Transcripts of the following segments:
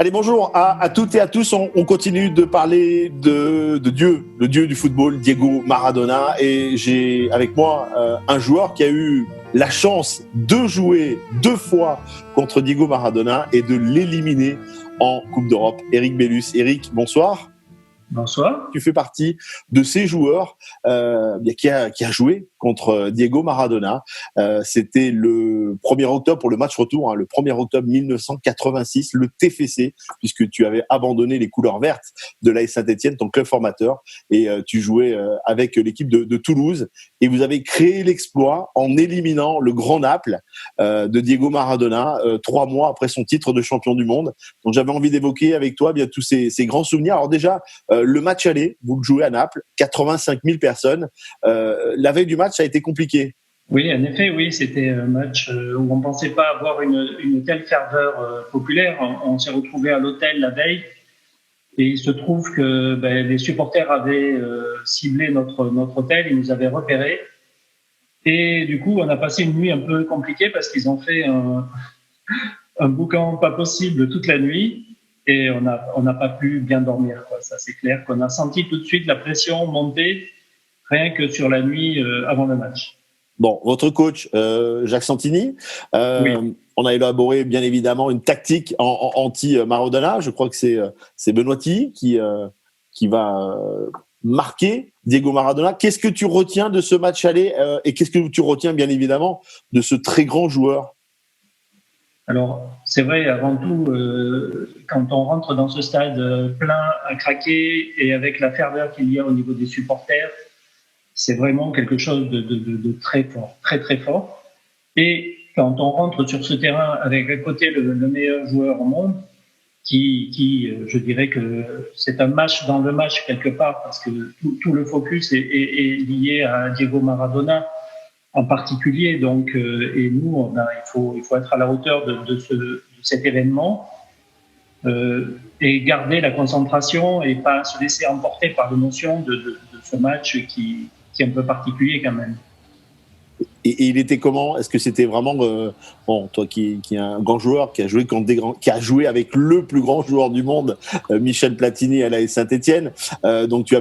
Allez, bonjour à toutes et à tous. On continue de parler de Dieu, le Dieu du football, Diego Maradona. Et j'ai avec moi un joueur qui a eu la chance de jouer 2 fois contre Diego Maradona et de l'éliminer en Coupe d'Europe. Eric Bellus. Eric, bonsoir. Bonsoir. Tu fais partie de ces joueurs qui a joué contre Diego Maradona. C'était le 1er octobre pour le match retour, le 1er octobre 1986, le TFC, puisque tu avais abandonné les couleurs vertes de l'AS Saint-Etienne, ton club formateur, et tu jouais avec l'équipe de Toulouse. Et vous avez créé l'exploit en éliminant le grand Naples de Diego Maradona 3 mois après son titre de champion du monde. Donc j'avais envie d'évoquer avec toi bien tous ces grands souvenirs. Alors déjà, le match aller, vous le jouez à Naples, 85 000 personnes. La veille du match, ça a été compliqué. Oui, en effet, oui, c'était un match où on ne pensait pas avoir une telle ferveur populaire. On s'est retrouvés à l'hôtel la veille et il se trouve que les supporters avaient ciblé notre hôtel, ils nous avaient repérés. Et du coup, on a passé une nuit un peu compliquée parce qu'ils ont fait un boucan pas possible toute la nuit. Et on n'a pas pu bien dormir, quoi. Ça, c'est clair qu'on a senti tout de suite la pression monter rien que sur la nuit avant le match. Bon, votre coach, Jacques Santini, Oui. On a élaboré bien évidemment une tactique anti-Maradona. Je crois que c'est Benoîti qui va marquer Diego Maradona. Qu'est-ce que tu retiens de ce match aller et qu'est-ce que tu retiens bien évidemment de ce très grand joueur ? Alors, c'est vrai, avant tout, quand on rentre dans ce stade plein à craquer et avec la ferveur qu'il y a au niveau des supporters, c'est vraiment quelque chose de très fort, très très fort. Et quand on rentre sur ce terrain avec à côté le meilleur joueur au monde, qui je dirais que c'est un match dans le match quelque part, parce que tout le focus est lié à Diego Maradona en particulier. Donc, et nous, il faut être à la hauteur de cet événement et garder la concentration et pas se laisser emporter par l'émotion de ce match qui est un peu particulier quand même. Et il était comment ? Est-ce que c'était vraiment toi qui est un grand joueur, qui a joué contre qui a joué avec le plus grand joueur du monde, Michel Platini à l'AS Saint-Etienne. Donc tu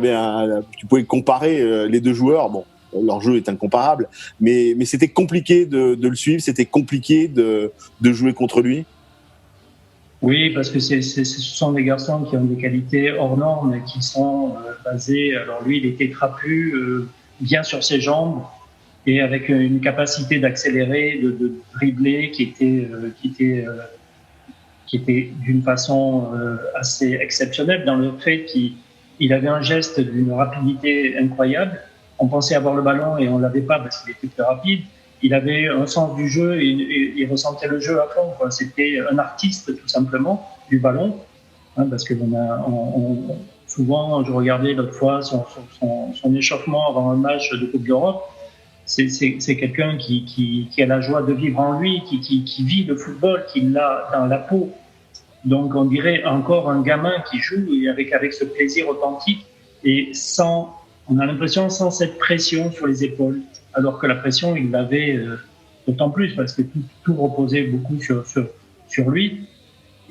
pouvais comparer les deux joueurs. Bon, leur jeu est incomparable, mais c'était compliqué de le suivre. C'était compliqué de jouer contre lui. Oui, parce que ce sont des garçons qui ont des qualités hors normes, qui sont basés. Alors lui, il était trapu, bien sur ses jambes, et avec une capacité d'accélérer, de dribbler qui était d'une façon assez exceptionnelle dans le fait qu'il avait un geste d'une rapidité incroyable. On pensait avoir le ballon et on l'avait pas parce qu'il était plus rapide. Il avait un sens du jeu et il ressentait le jeu à fond, quoi. C'était un artiste tout simplement du ballon, parce que souvent, je regardais l'autre fois son échauffement avant un match de Coupe d'Europe. C'est quelqu'un qui a la joie de vivre en lui, qui vit le football, qui l'a dans la peau. Donc on dirait encore un gamin qui joue et avec ce plaisir authentique et on a l'impression sans cette pression sur les épaules. Alors que la pression, il l'avait d'autant plus parce que tout reposait beaucoup sur lui.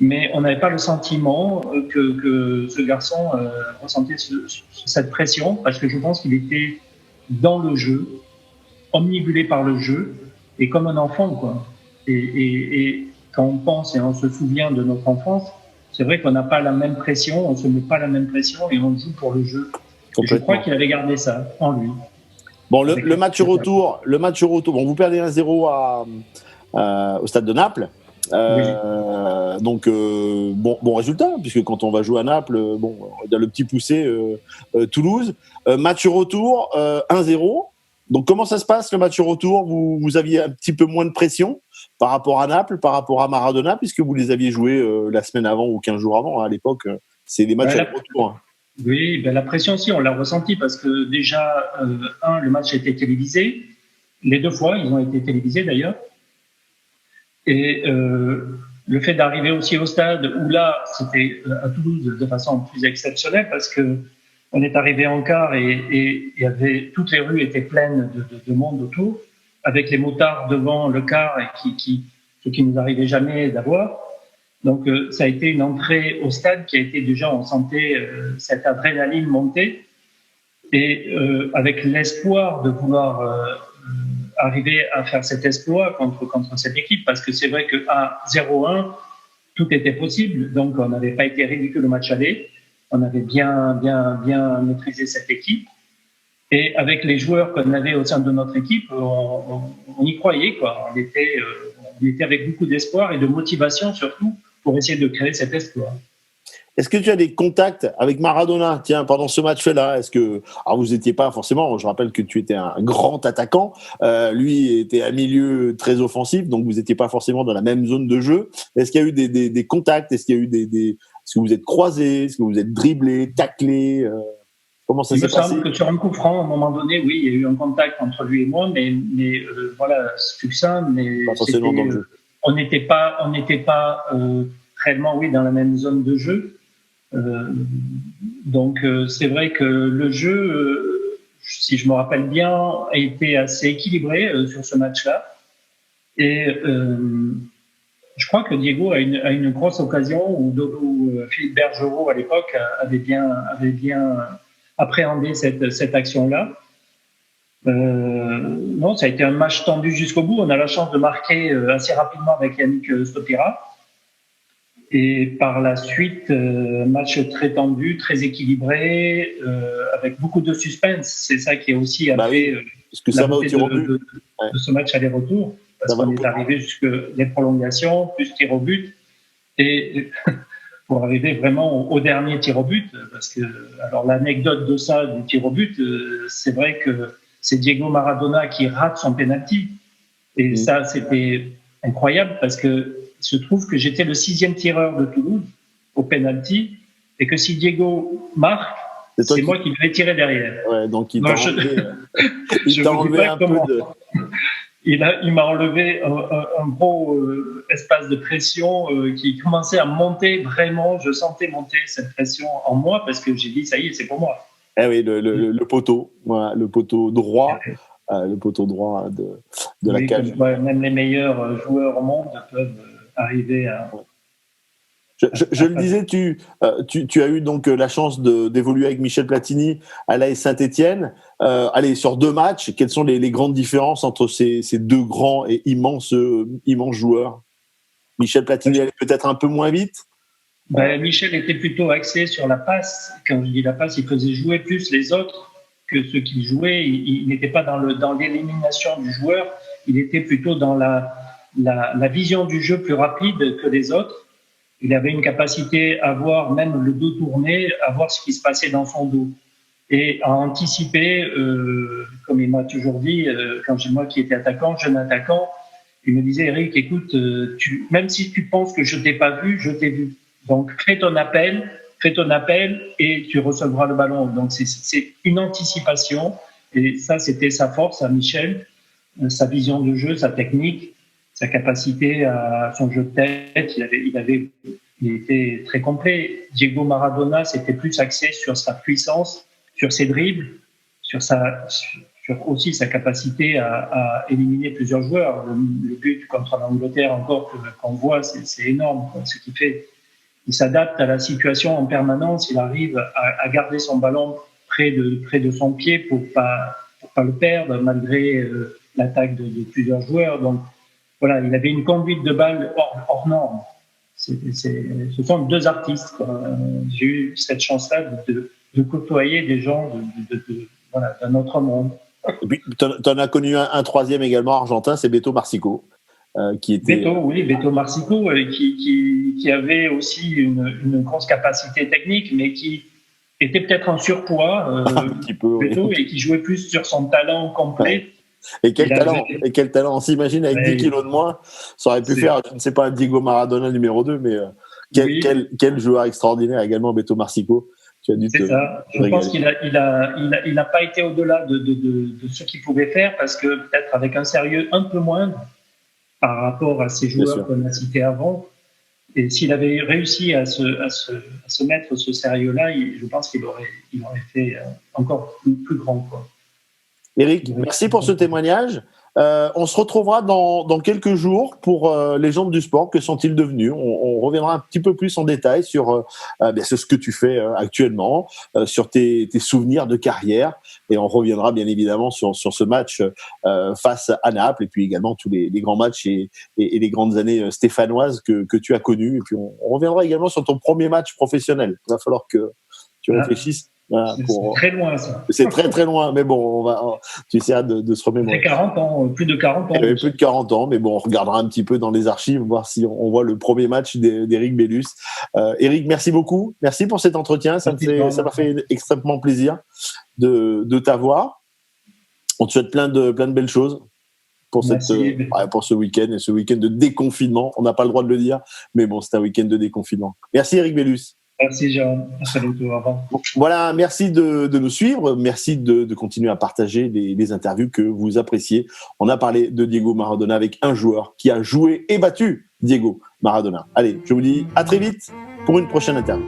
Mais on n'avait pas le sentiment que ce garçon ressentait cette pression parce que je pense qu'il était dans le jeu, omnibulé par le jeu et comme un enfant, quoi. Et quand on pense et on se souvient de notre enfance, c'est vrai qu'on n'a pas la même pression, on ne se met pas la même pression et on joue pour le jeu. Je crois qu'il avait gardé ça en lui. Bon, le match retour, bon, vous perdez 1-0 au stade de Naples. Oui. Donc, bon résultat, puisque quand on va jouer à Naples, on va dire le petit poussé Toulouse. Match retour, 1-0. Donc, comment ça se passe le match retour ? Vous aviez un petit peu moins de pression par rapport à Naples, par rapport à Maradona, puisque vous les aviez joués la semaine avant ou 15 jours avant. À l'époque, c'est des matchs retour. Oui, la pression aussi, on l'a ressenti parce que déjà, le match a été télévisé. Les 2 fois, ils ont été télévisés d'ailleurs. Et le fait d'arriver aussi au stade où là, c'était à Toulouse de façon plus exceptionnelle parce que on est arrivé en quart et toutes les rues étaient pleines de monde autour, avec les motards devant le car et ce qui nous arrivait jamais d'avoir. Donc, ça a été une entrée au stade qui a été déjà, on sentait cette adrénaline monter. Et avec l'espoir de vouloir arriver à faire cet exploit contre cette équipe, parce que c'est vrai qu'à 0-1, tout était possible. Donc, on n'avait pas été ridicule au match aller. On avait bien maîtrisé cette équipe. Et avec les joueurs qu'on avait au sein de notre équipe, on y croyait, quoi. On était avec beaucoup d'espoir et de motivation, surtout, pour essayer de créer cet exploit. Est-ce que tu as des contacts avec Maradona, tiens, pendant ce match-là? Alors vous n'étiez pas forcément, je rappelle que tu étais un grand attaquant, lui était un milieu très offensif, donc vous n'étiez pas forcément dans la même zone de jeu. Est-ce qu'il y a eu des contacts? Est-ce qu'il y a eu est-ce que vous êtes croisés? Est-ce que vous êtes dribblés, taclés? Comment ça s'est passé? Il me semble que sur un coup franc, à un moment donné, oui, il y a eu un contact entre lui et moi, mais voilà, succinct, mais pas forcément dans le jeu. On n'était pas réellement, oui, dans la même zone de jeu. Donc c'est vrai que le jeu, si je me rappelle bien, a été assez équilibré sur ce match-là. Et je crois que Diego a une grosse occasion où Philippe Bergerot à l'époque avait bien appréhendé cette action-là. Non, ça a été un match tendu jusqu'au bout. On a la chance de marquer assez rapidement avec Yannick Stopira. Et par la suite, match très tendu, très équilibré, avec beaucoup de suspense. C'est ça qui est aussi parce que ça va au tir au but de ce match aller-retour, parce qu'on est arrivé jusque les prolongations, plus tir au but, et pour arriver vraiment au dernier tir au but, parce que alors l'anecdote de ça, du tir au but, c'est vrai que c'est Diego Maradona qui rate son penalty, et ça c'était incroyable parce que il se trouve que j'étais le 6e tireur de Toulouse au penalty et que si Diego marque, c'est moi qui devais tirer derrière. Ouais, donc il t'a enlevé un peu de... Il m'a enlevé un gros espace de pression qui commençait à monter vraiment. Je sentais monter cette pression en moi parce que j'ai dit ça y est, c'est pour moi. Eh oui, le poteau, voilà, le poteau droit. Le poteau droit de la cage. Même les meilleurs joueurs au monde peuvent arriver à... Je le disais, tu as eu donc la chance d'évoluer avec Michel Platini à l'AS Saint-Étienne. Allez, sur 2 matchs, quelles sont les grandes différences entre ces 2 grands et immenses joueurs? Michel Platini allait peut-être un peu moins vite. Michel était plutôt axé sur la passe. Quand je dis la passe, il faisait jouer plus les autres que ceux qui jouaient. Il n'était pas dans l'élimination du joueur, il était plutôt dans la vision du jeu plus rapide que les autres. Il avait une capacité à voir même le dos tourné, à voir ce qui se passait dans son dos et à anticiper, comme il m'a toujours dit, quand j'ai moi qui étais attaquant, jeune attaquant, il me disait, Eric, écoute, même si tu penses que je t'ai pas vu, je t'ai vu. Donc fais ton appel et tu recevras le ballon. Donc c'est une anticipation et ça c'était sa force à Michel, sa vision de jeu, sa technique, sa capacité à son jeu de tête. Il était très complet. Diego Maradona c'était plus axé sur sa puissance, sur ses dribbles, sur aussi sa capacité à éliminer plusieurs joueurs. Le but contre l'Angleterre encore qu'on voit, c'est énorme ce qu'il fait. Il s'adapte à la situation en permanence. Il arrive à garder son ballon près de son pied pour pas le perdre malgré l'attaque de plusieurs joueurs. Donc voilà, il avait une conduite de balle hors norme. Ce sont 2 artistes. J'ai eu cette chance-là de côtoyer des gens d'un autre monde. Et puis, tu en as connu un 3e également argentin, c'est Beto Marsico. Beto Marsico, qui avait aussi une grosse capacité technique, mais qui était peut-être en surpoids, un petit peu, Beto, et qui jouait plus sur son talent complet. Ouais. Et quel talent. On s'imagine avec 10 kilos de moins, ça aurait pu faire, je ne sais pas, un Diego Maradona numéro 2, mais quel joueur extraordinaire également, Beto Marsico. C'est ça. Je pense qu'il n'a pas été au-delà de ce qu'il pouvait faire, parce que peut-être avec un sérieux un peu moindre, par rapport à ces joueurs qu'on a cités avant. Et s'il avait réussi à se mettre ce sérieux-là, je pense qu'il aurait fait encore plus grand, quoi. Eric, merci pour ce témoignage. On se retrouvera dans quelques jours pour Légende du sport. Que sont-ils devenus? On reviendra un petit peu plus en détail sur ce que tu fais actuellement, sur tes souvenirs de carrière, et on reviendra bien évidemment sur ce match face à Naples, et puis également tous les grands matchs et les grandes années stéphanoises que tu as connues. Et puis on reviendra également sur ton premier match professionnel. Il va falloir que tu réfléchisses. Voilà, c'est très loin, ça. C'est très très loin, mais bon, tu essaieras de se remémorer. 40 ans, plus de 40 ans. Il y avait plus de 40 ans, mais bon, on regardera un petit peu dans les archives, voir si on voit le premier match d'Éric Bellus. Éric, merci beaucoup. Merci pour cet entretien. Ça m'a fait extrêmement plaisir de t'avoir. On te souhaite plein de belles choses pour ce week-end, et ce week-end de déconfinement. On n'a pas le droit de le dire, mais bon, c'est un week-end de déconfinement. Merci Éric Bellus. Merci Jérôme. Salut, au revoir. Voilà, merci de nous suivre, merci de continuer à partager les interviews que vous appréciez. On a parlé de Diego Maradona avec un joueur qui a joué et battu Diego Maradona. Allez, je vous dis à très vite pour une prochaine interview.